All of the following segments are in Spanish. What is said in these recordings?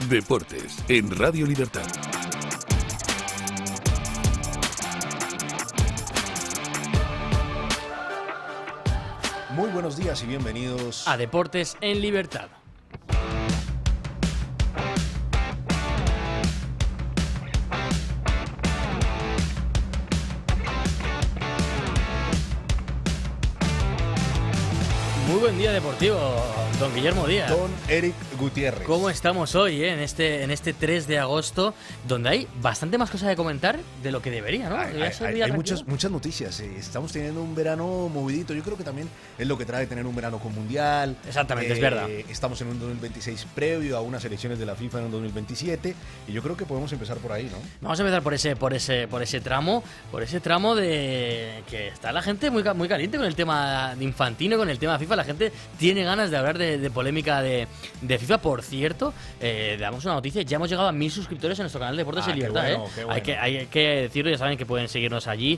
Deportes en Radio Libertad. Muy buenos días y bienvenidos a Deportes en Libertad. Muy buen día deportivo, don Guillermo Díaz. Don Eric Gutiérrez. ¿Cómo estamos hoy en este 3 de agosto, donde hay bastante más cosas de comentar de lo que debería, ¿no? Hay muchas noticias. Estamos teniendo un verano movidito. Yo creo que también es lo que trae tener un verano con mundial. Exactamente, es verdad. Estamos en un 2026 previo a unas elecciones de la FIFA en un 2027 y yo creo que podemos empezar por ahí, ¿no? Vamos a empezar por ese tramo de que está la gente muy caliente con el tema de Infantino, con el tema FIFA. La gente tiene ganas de hablar de polémica de FIFA. Por cierto, damos una noticia, ya hemos llegado a 1000 suscriptores en nuestro canal de Deportes en Libertad. Qué bueno. Hay que decirlo, ya saben que pueden seguirnos allí,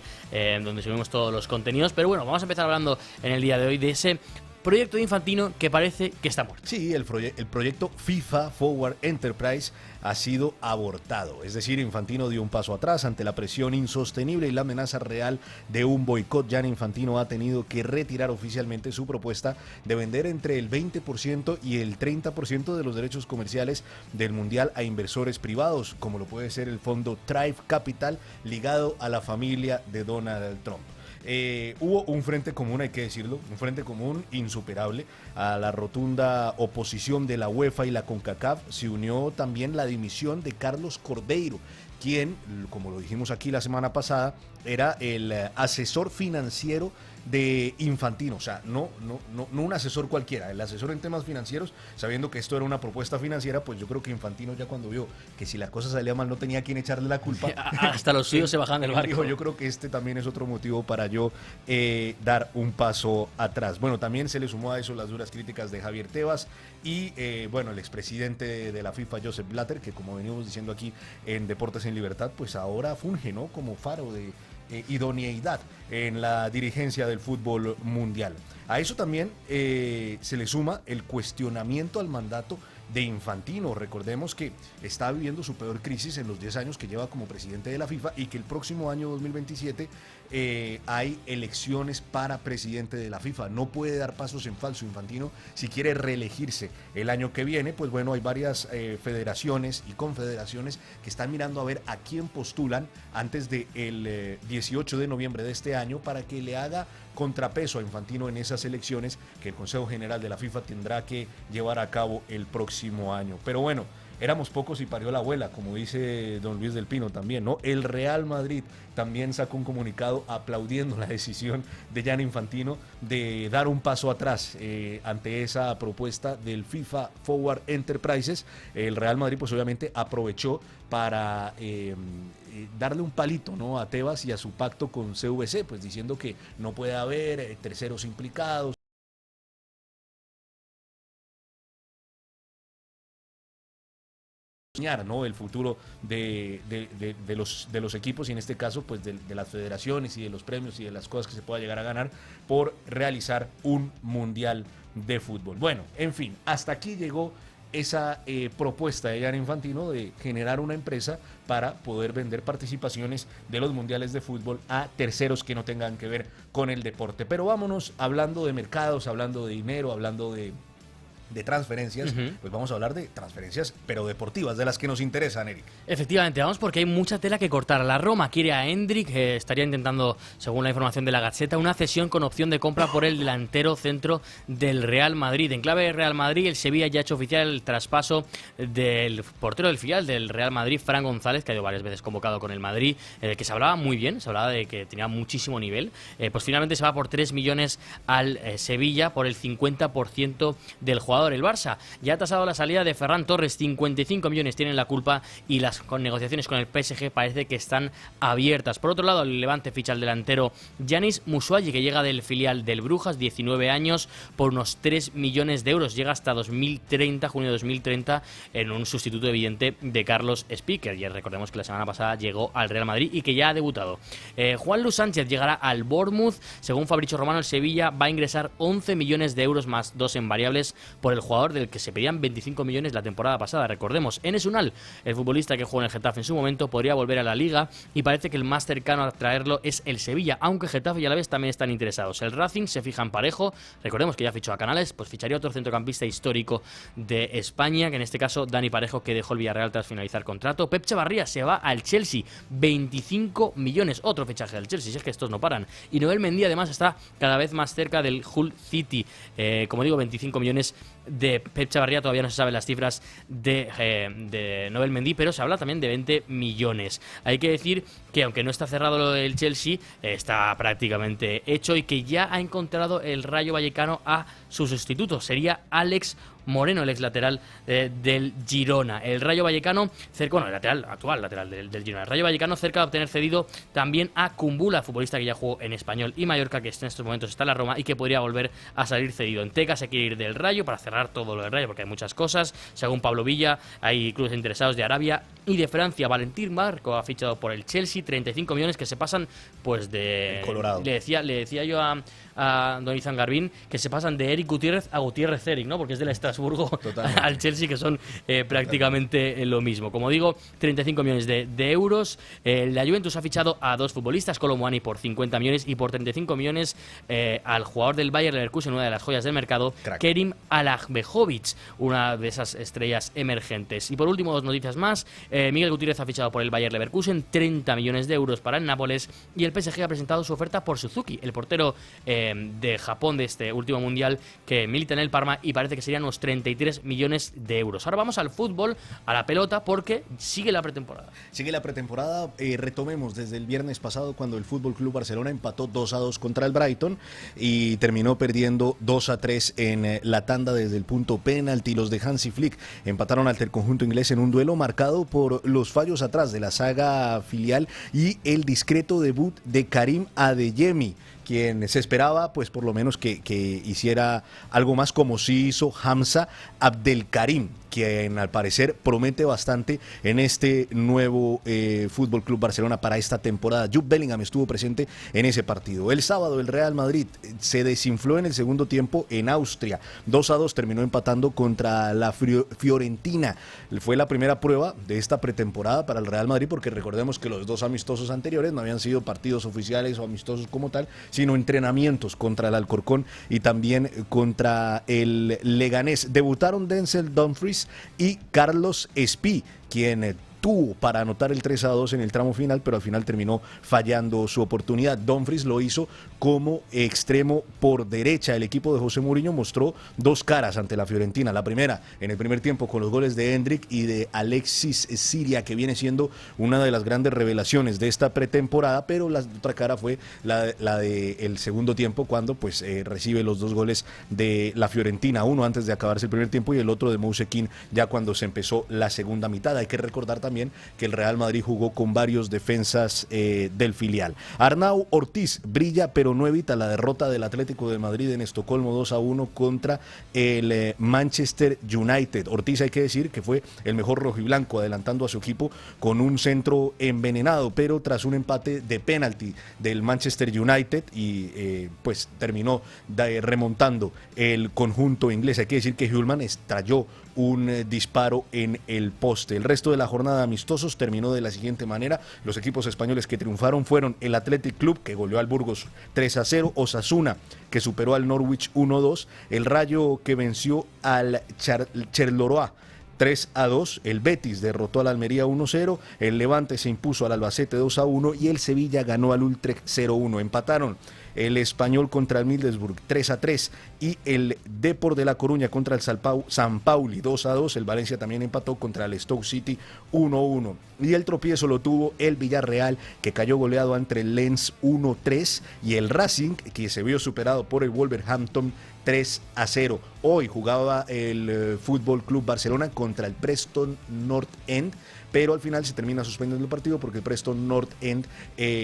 donde subimos todos los contenidos. Pero bueno, vamos a empezar hablando en el día de hoy de ese proyecto de Infantino que parece que está muerto. Sí, el proyecto FIFA Forward Enterprise ha sido abortado. Es decir, Infantino dio un paso atrás ante la presión insostenible y la amenaza real de un boicot. Gianni Infantino ha tenido que retirar oficialmente su propuesta de vender entre el 20% y el 30% de los derechos comerciales del Mundial a inversores privados, como lo puede ser el fondo Thrive Capital, ligado a la familia de Donald Trump. Hubo un frente común, hay que decirlo, un frente común insuperable. A la rotunda oposición de la UEFA y la CONCACAF se unió también la dimisión de Carlos Cordeiro, quien, como lo dijimos aquí la semana pasada, era el asesor financiero de Infantino, o sea, no un asesor cualquiera, el asesor en temas financieros, sabiendo que esto era una propuesta financiera. Pues yo creo que Infantino, ya cuando vio que si la cosa salía mal no tenía a quien echarle la culpa, hasta los suyos se bajan del barco. Yo creo que este también es otro motivo para yo dar un paso atrás. Bueno, también se le sumó a eso las duras críticas de Javier Tebas y el expresidente de la FIFA, Joseph Blatter, que como venimos diciendo aquí en Deportes en Libertad, pues ahora funge, ¿no?, como faro de idoneidad en la dirigencia del fútbol mundial. A eso también se le suma el cuestionamiento al mandato de Infantino. Recordemos que está viviendo su peor crisis en los 10 años que lleva como presidente de la FIFA y que el próximo año 2027 hay elecciones para presidente de la FIFA. No puede dar pasos en falso Infantino si quiere reelegirse el año que viene. Pues bueno, hay varias federaciones y confederaciones que están mirando a ver a quién postulan antes del 18 de noviembre de este año para que le haga contrapeso a Infantino en esas elecciones que el Consejo General de la FIFA tendrá que llevar a cabo el próximo año. Pero bueno, éramos pocos y parió la abuela, como dice don Luis del Pino también, ¿no? El Real Madrid también sacó un comunicado aplaudiendo la decisión de Gianni Infantino de dar un paso atrás ante esa propuesta del FIFA Forward Enterprises. El Real Madrid pues obviamente aprovechó para darle un palito, ¿no?, a Tebas y a su pacto con CVC, pues diciendo que no puede haber terceros implicados, ¿no?, el futuro de los equipos y en este caso pues de las federaciones y de los premios y de las cosas que se pueda llegar a ganar por realizar un mundial de fútbol. Bueno, en fin, hasta aquí llegó esa propuesta de Gianni Infantino de generar una empresa para poder vender participaciones de los mundiales de fútbol a terceros que no tengan que ver con el deporte. Pero vámonos, hablando de mercados, hablando de dinero, hablando de transferencias, pues vamos a hablar de transferencias, pero deportivas, de las que nos interesan, Eric. Efectivamente, vamos, porque hay mucha tela que cortar. La Roma quiere a Endrick, estaría intentando, según la información de la Gazzetta, una cesión con opción de compra por el delantero centro del Real Madrid. En clave de Real Madrid, el Sevilla ya ha hecho oficial el traspaso del portero del filial del Real Madrid, Fran González, que ha ido varias veces convocado con el Madrid, que se hablaba muy bien, se hablaba de que tenía muchísimo nivel. Pues finalmente se va por 3 millones al Sevilla por el 50% del jugador. El Barça ya ha tasado la salida de Ferran Torres, 55 millones tienen la culpa y las negociaciones con el PSG parece que están abiertas. Por otro lado, el Levante ficha al delantero Yanis Musuayi, que llega del filial del Brujas, 19 años, por unos 3 millones de euros. Llega hasta 2030, junio de 2030, en un sustituto evidente de Carlos Speaker. Y recordemos que la semana pasada llegó al Real Madrid y que ya ha debutado. Juan Luis Sánchez llegará al Bournemouth. Según Fabricio Romano, el Sevilla va a ingresar 11 millones de euros más 2 en variables por por el jugador del que se pedían 25 millones la temporada pasada. Recordemos, Enes Unal, el futbolista que jugó en el Getafe en su momento, podría volver a la Liga y parece que el más cercano a traerlo es el Sevilla, aunque Getafe y Alavés también están interesados. El Racing se fija en Parejo, recordemos que ya fichó a Canales, pues ficharía otro centrocampista histórico de España, que en este caso Dani Parejo, que dejó el Villarreal tras finalizar contrato. Pep Chavarría se va al Chelsea, 25 millones, otro fichaje del Chelsea, si es que estos no paran. Y Noel Mendy además está cada vez más cerca del Hull City, como digo, 25 millones de Pep Chavarría. Todavía no se saben las cifras de Noel Mendy, pero se habla también de 20 millones. Hay que decir que aunque no está cerrado lo del Chelsea, está prácticamente hecho y que ya ha encontrado el Rayo Vallecano a su sustituto. Sería Alex Moreno, el ex lateral del Girona. El Rayo Vallecano, el actual lateral del Girona. El Rayo Vallecano cerca de obtener cedido también a Kumbula, futbolista que ya jugó en Español y Mallorca, que en estos momentos está en la Roma y que podría volver a salir cedido. Enteca se quiere ir del Rayo para cerrar todo lo del Rayo, porque hay muchas cosas. Según Pablo Villa, hay clubes interesados de Arabia y de Francia. Valentín Marco ha fichado por el Chelsea, 35 millones que se pasan pues de... Colorado. Le decía yo a don Izan Garbín que se pasan de Eric Gutiérrez a Gutiérrez Eric, ¿no? Porque es de Estrasburgo al Chelsea, que son prácticamente lo mismo. Como digo, 35 millones de euros. La Juventus ha fichado a dos futbolistas, Kolo Muani por 50 millones y por 35 millones al jugador del Bayer Leverkusen, una de las joyas del mercado, Kerim Alahbejovic, una de esas estrellas emergentes. Y por último, dos noticias más. Miguel Gutiérrez ha fichado por el Bayer Leverkusen, 30 millones de euros para el Nápoles, y el PSG ha presentado su oferta por Suzuki, el portero de Japón de este último mundial, que milita en el Parma, y parece que serían unos 33 millones de euros. Ahora vamos al fútbol, a la pelota, porque sigue la pretemporada. Sigue la pretemporada. Retomemos desde el viernes pasado, cuando el Fútbol Club Barcelona empató 2-2 contra el Brighton y terminó perdiendo 2-3 en la tanda desde el punto penalti. Los de Hansi Flick empataron ante el conjunto inglés en un duelo marcado por los fallos atrás de la saga filial y el discreto debut de Karim Adeyemi, quien se esperaba pues por lo menos que hiciera algo más, como sí hizo Hamza Abdelkarim, quien al parecer promete bastante en este nuevo Fútbol Club Barcelona para esta temporada. Jude Bellingham estuvo presente en ese partido. El sábado el Real Madrid se desinfló en el segundo tiempo en Austria. 2-2 terminó empatando contra la Fiorentina. Fue la primera prueba de esta pretemporada para el Real Madrid, porque recordemos que los dos amistosos anteriores no habían sido partidos oficiales o amistosos como tal, sino entrenamientos contra el Alcorcón y también contra el Leganés. Debutaron Denzel Dumfries y Carlos Espí, quien tuvo para anotar el 3-2 en el tramo final, pero al final terminó fallando su oportunidad. Dumfries lo hizo como extremo por derecha. El equipo de José Mourinho mostró dos caras ante la Fiorentina. La primera, en el primer tiempo, con los goles de Hendrick y de Alexis Siria, que viene siendo una de las grandes revelaciones de esta pretemporada, pero la otra cara fue la de el segundo tiempo, cuando pues recibe los dos goles de la Fiorentina, uno antes de acabarse el primer tiempo y el otro de Moise Kean ya cuando se empezó la segunda mitad. Hay que recordar también que el Real Madrid jugó con varios defensas del filial. Arnau Ortiz brilla, pero no evita la derrota del Atlético de Madrid en Estocolmo 2-1 contra el Manchester United. Ortiz, hay que decir que fue el mejor rojiblanco, adelantando a su equipo con un centro envenenado, pero tras un empate de penalti del Manchester United y pues terminó remontando el conjunto inglés. Hay que decir que Hjulman estalló un disparo en el poste. El resto de la jornada de amistosos terminó de la siguiente manera. Los equipos españoles que triunfaron fueron el Athletic Club, que goleó al Burgos 3-0, Osasuna, que superó al Norwich 1-2, el Rayo, que venció al Charleroi 3-2, el Betis derrotó al Almería 1-0, el Levante se impuso al Albacete 2-1 y el Sevilla ganó al Utrecht 0-1. Empataron el Español contra el Middlesbrough 3-3 y el Depor de La Coruña contra el San Pauli 2-2. El Valencia también empató contra el Stoke City 1-1. Y el tropiezo lo tuvo el Villarreal, que cayó goleado ante el Lens 1-3, y el Racing, que se vio superado por el Wolverhampton 3-0. Hoy jugaba el Fútbol Club Barcelona contra el Preston North End, pero al final se termina suspendiendo el partido porque el Preston North End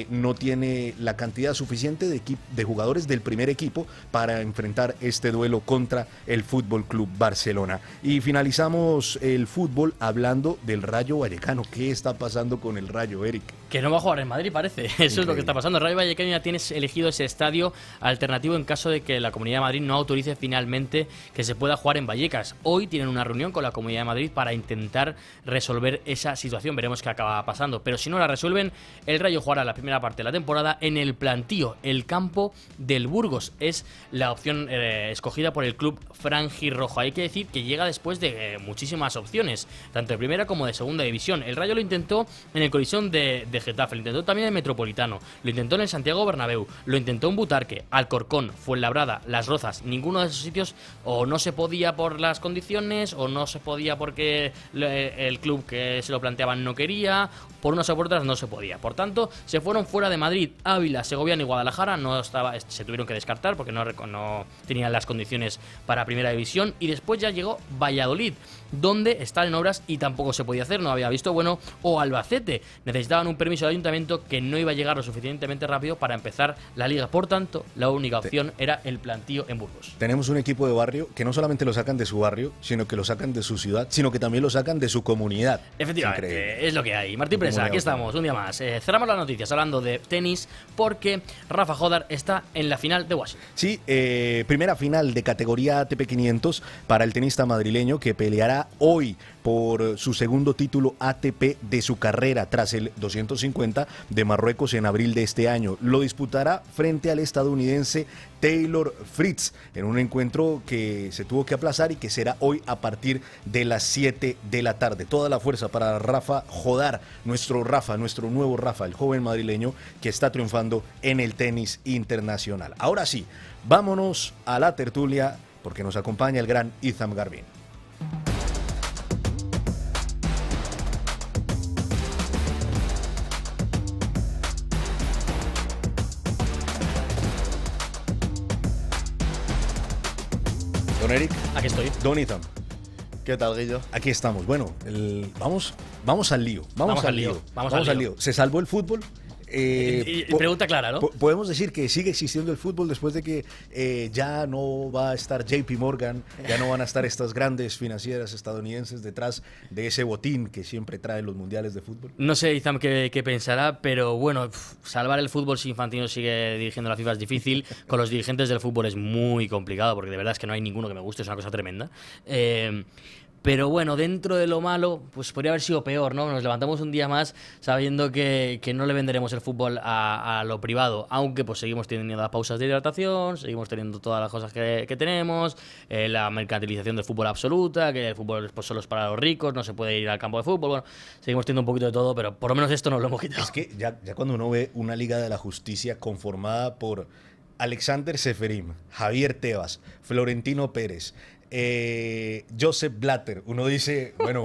no tiene la cantidad suficiente de jugadores del primer equipo para enfrentar este duelo contra el Fútbol Club Barcelona. Y finalizamos el fútbol hablando del Rayo Vallecano. ¿Qué está pasando con el Rayo, Eric? Que no va a jugar en Madrid, parece. Eso es lo que está pasando. El Rayo Vallecano ya tiene elegido ese estadio alternativo en caso de que la Comunidad de Madrid no autorice finalmente que se pueda jugar en Vallecas. Hoy tienen una reunión con la Comunidad de Madrid para intentar resolver esa situación. Veremos qué acaba pasando. Pero si no la resuelven, el Rayo jugará la primera parte de la temporada en el Plantío, el campo del Burgos. Es la opción escogida por el club franjirrojo. Hay que decir que llega después de muchísimas opciones, tanto de primera como de segunda división. El Rayo lo intentó en el Colisón de Getafe, lo intentó también en el Metropolitano, lo intentó en el Santiago Bernabéu, lo intentó en Butarque, Alcorcón, Fuenlabrada, Las Rozas. Ninguno de esos sitios o no se podía por las condiciones, o no se podía porque el club que se lo planteaban no quería, por unas o por otras no se podía. Por tanto, se fueron fuera de Madrid, Ávila, Segoviano y Guadalajara. Se tuvieron que descartar porque no tenían las condiciones para primera división. Y después ya llegó Valladolid, donde están en obras y tampoco se podía hacer, no había visto bueno, o Albacete. Necesitaban un permiso del ayuntamiento que no iba a llegar lo suficientemente rápido para empezar la liga. Por tanto, la única opción era el Plantío en Burgos. Tenemos un equipo de barrio que no solamente lo sacan de su barrio, sino que lo sacan de su ciudad, sino que también lo sacan de su comunidad. Efectivamente, es lo que hay. Martín Presa, aquí estamos, un día más. Cerramos las noticias hablando de tenis porque Rafa Jodar está en la final de Washington. Sí, primera final de categoría ATP 500 para el tenista madrileño que peleará hoy por su segundo título ATP de su carrera tras el 250 de Marruecos en abril de este año. Lo disputará frente al estadounidense Taylor Fritz en un encuentro que se tuvo que aplazar y que será hoy a partir de las 7 de la tarde. Toda la fuerza para Rafa Jodar, nuestro nuevo Rafa, el joven madrileño que está triunfando en el tenis internacional. Ahora sí, vámonos a la tertulia porque nos acompaña el gran Itham Garvin. Don Eric. Aquí estoy. Don Itham. ¿Qué tal, Guillo? Aquí estamos. Bueno, vamos al lío. Vamos al lío. ¿Se salvó el fútbol? Pregunta clara, ¿no? Podemos decir que sigue existiendo el fútbol después de que ya no va a estar JP Morgan, ya no van a estar estas grandes financieras estadounidenses detrás de ese botín que siempre traen los mundiales de fútbol. No sé, Izam, qué pensará, pero bueno, salvar el fútbol si Infantino sigue dirigiendo la FIFA es difícil. Con los dirigentes del fútbol es muy complicado, porque de verdad es que no hay ninguno que me guste, es una cosa tremenda. Pero bueno, dentro de lo malo, pues podría haber sido peor, ¿no? Nos levantamos un día más sabiendo que no le venderemos el fútbol a lo privado, aunque pues seguimos teniendo las pausas de hidratación, seguimos teniendo todas las cosas que tenemos, la mercantilización del fútbol absoluta, que el fútbol pues, solo es para los ricos, no se puede ir al campo de fútbol, bueno, seguimos teniendo un poquito de todo, pero por lo menos esto nos lo hemos quitado. Es que ya cuando uno ve una Liga de la Justicia conformada por Alexander Seferim, Javier Tebas, Florentino Pérez, Joseph Blatter, uno dice, bueno,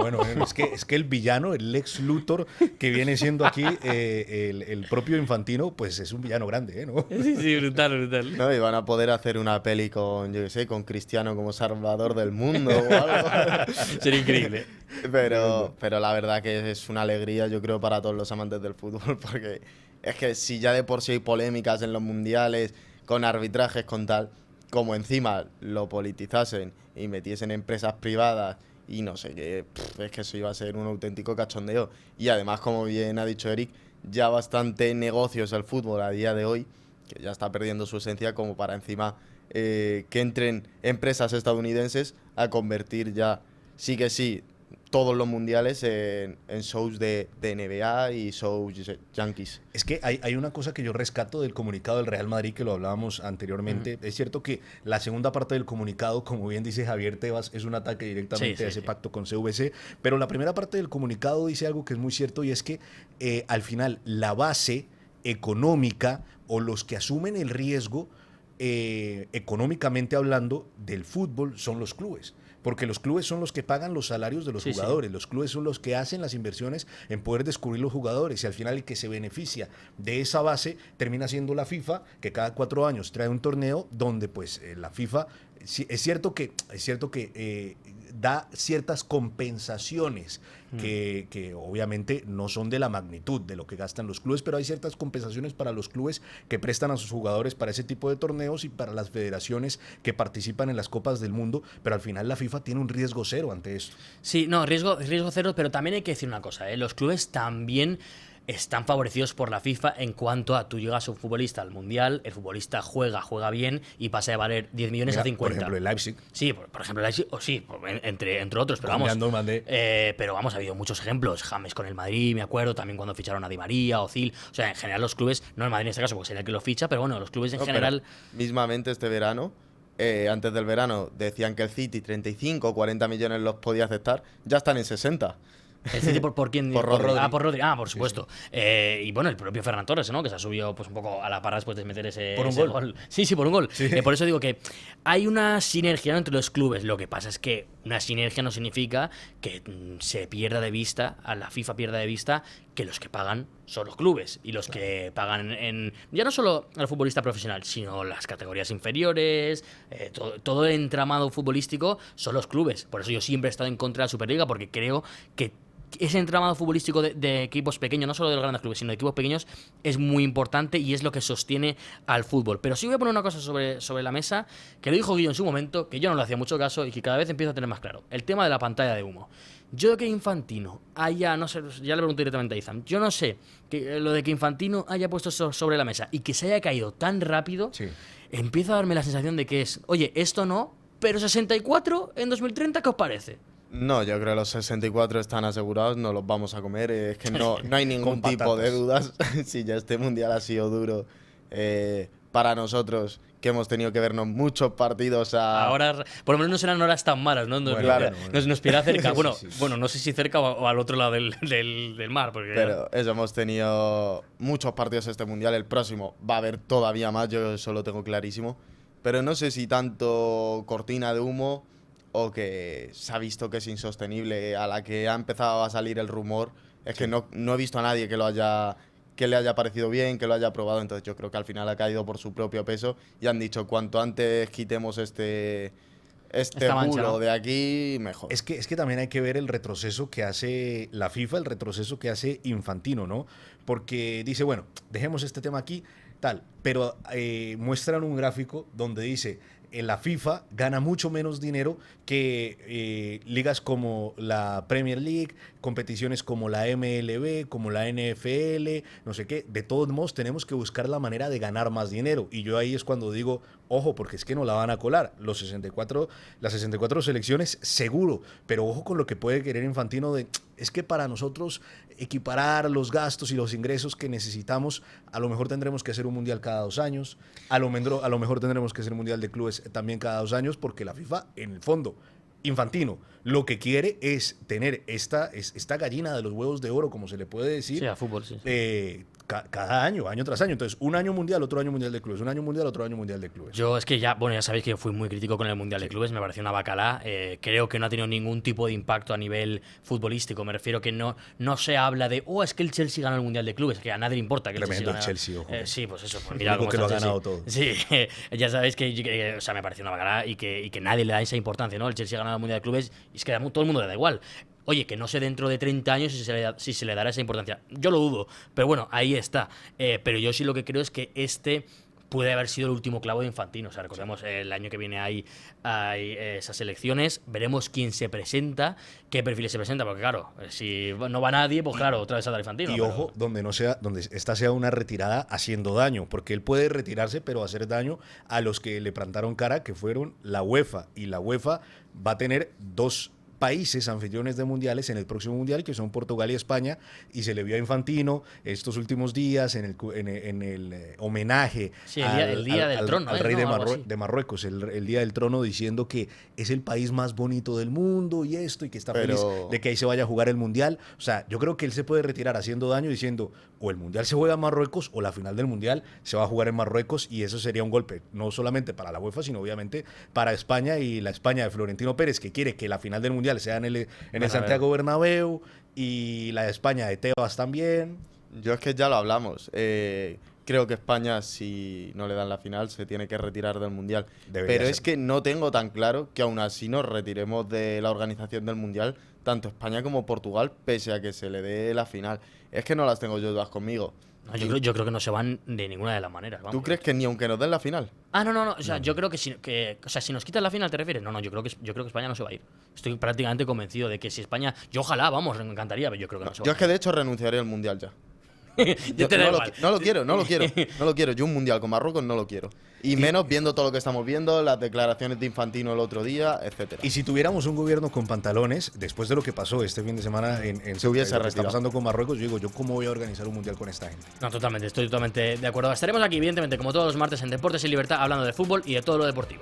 es que el villano, el Lex Luthor que viene siendo aquí el propio Infantino, pues es un villano grande, ¿no? Sí, brutal. No, y van a poder hacer una peli con, yo qué sé, con Cristiano como salvador del mundo o algo. Sería increíble. Pero la verdad que es una alegría, yo creo, para todos los amantes del fútbol, porque es que si ya de por sí hay polémicas en los mundiales, con arbitrajes, con tal, como encima lo politizasen y metiesen empresas privadas y no sé qué, es que eso iba a ser un auténtico cachondeo. Y además, como bien ha dicho Eric, ya bastante negocios el fútbol a día de hoy, que ya está perdiendo su esencia como para encima que entren empresas estadounidenses a convertir ya, sí que sí, todos los mundiales en shows de NBA y shows yankees. Es que hay una cosa que yo rescato del comunicado del Real Madrid, que lo hablábamos anteriormente. Es cierto que la segunda parte del comunicado, como bien dice Javier Tebas, es un ataque directamente a ese pacto con CVC, pero la primera parte del comunicado dice algo que es muy cierto, y es que al final la base económica o los que asumen el riesgo económicamente hablando del fútbol son los clubes. Porque los clubes son los que pagan los salarios de los jugadores, los clubes son los que hacen las inversiones en poder descubrir los jugadores, y al final el que se beneficia de esa base termina siendo la FIFA, que cada 4 años trae un torneo donde pues la FIFA, es cierto que da ciertas compensaciones que obviamente no son de la magnitud de lo que gastan los clubes, pero hay ciertas compensaciones para los clubes que prestan a sus jugadores para ese tipo de torneos y para las federaciones que participan en las Copas del Mundo, pero al final la FIFA tiene un riesgo cero ante esto. Sí, no, riesgo cero, pero también hay que decir una cosa, los clubes también están favorecidos por la FIFA en cuanto a tú llegas a un futbolista al Mundial, el futbolista juega bien y pasa de valer 10 millones Mira, a 50. por ejemplo, el Leipzig. Sí, por ejemplo, el Leipzig, entre otros, pero vamos. Pero vamos, ha habido muchos ejemplos. James con el Madrid, me acuerdo, también cuando ficharon a Di María, Ozil. O sea, en general los clubes, no el Madrid en este caso, porque sería el que lo ficha, pero bueno, los clubes en general. Mismamente este verano, antes del verano, decían que el City 35 o 40 millones los podía aceptar, ya están en 60. ¿El City por quién? Por Rodri. Por Rodri. Ah, por supuesto. Y bueno, el propio Ferran Torres, ¿no? Que se ha subido pues un poco a la parra después de meter ese gol. Sí, por un gol. Sí. Por eso digo que hay una sinergia, ¿no?, entre los clubes. Lo que pasa es que una sinergia no significa que se pierda de vista, a la FIFA pierda de vista, que los que pagan son los clubes. Y los que pagan ya no solo al futbolista profesional, sino las categorías inferiores, todo el entramado futbolístico son los clubes. Por eso yo siempre he estado en contra de la Superliga, porque creo que ese entramado futbolístico de equipos pequeños, no solo de los grandes clubes, sino de equipos pequeños, es muy importante y es lo que sostiene al fútbol. Pero sí voy a poner una cosa sobre la mesa, que lo dijo Guillo en su momento, que yo no le hacía mucho caso y que cada vez empiezo a tener más claro. El tema de la pantalla de humo. Yo que Infantino haya, no sé, ya le pregunté directamente a Izam, yo no sé, lo de que Infantino haya puesto eso sobre la mesa y que se haya caído tan rápido, Sí. empieza a darme la sensación de que es, oye, esto no, pero 64 en 2030, ¿qué os parece? No, yo creo que los 64 están asegurados, no los vamos a comer. Es que no hay ningún Con tipo de patatas. dudas. Si ya este mundial ha sido duro para nosotros, que hemos tenido que vernos muchos partidos Ahora, por lo menos no serán horas tan malas, ¿no? Bueno, claro. Nos pilla cerca. Sí, Bueno, sí. bueno, no sé si cerca o al otro lado del mar. Porque Pero eso, hemos tenido muchos partidos este mundial. El próximo va a haber todavía más, yo eso lo tengo clarísimo. Pero no sé si tanto cortina de humo o que se ha visto que es insostenible. A la que ha empezado a salir el rumor, es que no he visto a nadie que le haya parecido bien, que lo haya aprobado. Entonces yo creo que al final ha caído por su propio peso y han dicho cuanto antes quitemos este Esta mancha, bulo ¿no? de aquí, mejor. Es que también hay que ver el retroceso que hace la FIFA, el retroceso que hace Infantino, ¿no? Porque dice, bueno, dejemos este tema aquí, tal, pero muestran un gráfico donde dice, la FIFA gana mucho menos dinero que ligas como la Premier League, competiciones como la MLB, como la NFL, no sé qué. De todos modos, tenemos que buscar la manera de ganar más dinero. Y yo ahí es cuando digo, ojo, porque es que no la van a colar. Las 64 selecciones, seguro. Pero ojo con lo que puede querer Infantino es que para nosotros equiparar los gastos y los ingresos que necesitamos, a lo mejor tendremos que hacer un mundial cada 2 años, a lo mejor tendremos que hacer un mundial de clubes también cada 2 años, porque la FIFA, en el fondo, Infantino, lo que quiere es tener esta gallina de los huevos de oro, como se le puede decir, Sí, a fútbol, sí. cada año tras año. Entonces, un año mundial, otro año mundial de clubes, un año mundial, otro año mundial de clubes. Yo es que ya sabéis que yo fui muy crítico con el Mundial de Clubes, me pareció una bacalá. Creo que no ha tenido ningún tipo de impacto a nivel futbolístico. Me refiero que no se habla de, es que el Chelsea ganó el Mundial de Clubes, que a nadie le importa que Tremendo el el Chelsea Chelsea, ojo. sí, pues eso, pues El mira único cómo que lo está ha el ganado Chelsea. todo. Sí, ya sabéis que o sea, me pareció una bacalá y que nadie le da esa importancia, ¿no? El Chelsea ha ganado el Mundial de Clubes y es que a todo el mundo le da igual. Oye, que no sé dentro de 30 años si se le dará esa importancia. Yo lo dudo, pero bueno, ahí está. Pero yo sí lo que creo es que puede haber sido el último clavo de Infantino. O sea, recordemos, el año que viene hay esas elecciones. Veremos quién se presenta, qué perfiles se presenta, porque claro, si no va nadie, pues claro, otra vez saldrá Infantino. Y pero- ojo, donde esta sea una retirada haciendo daño, porque él puede retirarse, pero hacer daño a los que le plantaron cara, que fueron la UEFA. Y la UEFA va a tener 2 países anfitriones de mundiales en el próximo mundial, que son Portugal y España, y se le vio a Infantino estos últimos días en el homenaje Sí, el día del trono, al rey ¿no? de, Algo así. de Marruecos, el día del trono, diciendo que es el país más bonito del mundo y esto, y que está Pero- feliz de que ahí se vaya a jugar el mundial. O sea, yo creo que él se puede retirar haciendo daño diciendo, o el mundial se juega en Marruecos, o la final del mundial se va a jugar en Marruecos, y eso sería un golpe, no solamente para la UEFA, sino obviamente para España, y la España de Florentino Pérez, que quiere que la final del mundial sea en el Santiago Bernabéu, y la de España de Tebas también. Yo es que ya lo hablamos. Creo que España, si no le dan la final, se tiene que retirar del Mundial. Debería Pero ser. es que no tengo tan claro que aún así nos retiremos de la organización del Mundial, tanto España como Portugal, pese a que se le dé la final. Es que no las tengo yo todas conmigo. No, yo creo que no se van de ninguna de las maneras. Vamos. ¿Tú crees que ni aunque nos den la final? No. O sea, yo creo que si nos quitan la final, ¿te refieres? No, yo creo que España no se va a ir. Estoy prácticamente convencido de que si España, yo ojalá, vamos, me encantaría, pero yo creo que no se va Yo a es que de hecho renunciaría al Mundial ya. Yo te da no, igual. no lo quiero. Yo un mundial con Marruecos no lo quiero. Y menos viendo todo lo que estamos viendo, las declaraciones de Infantino el otro día, etcétera. Y si tuviéramos un gobierno con pantalones, después de lo que pasó este fin de semana en Se hubiese lo que está retirado. pasando con Marruecos, yo digo, ¿yo cómo voy a organizar un mundial con esta gente? No, totalmente, estoy totalmente de acuerdo. Estaremos aquí, evidentemente, como todos los martes en Deportes y Libertad, hablando de fútbol y de todo lo deportivo.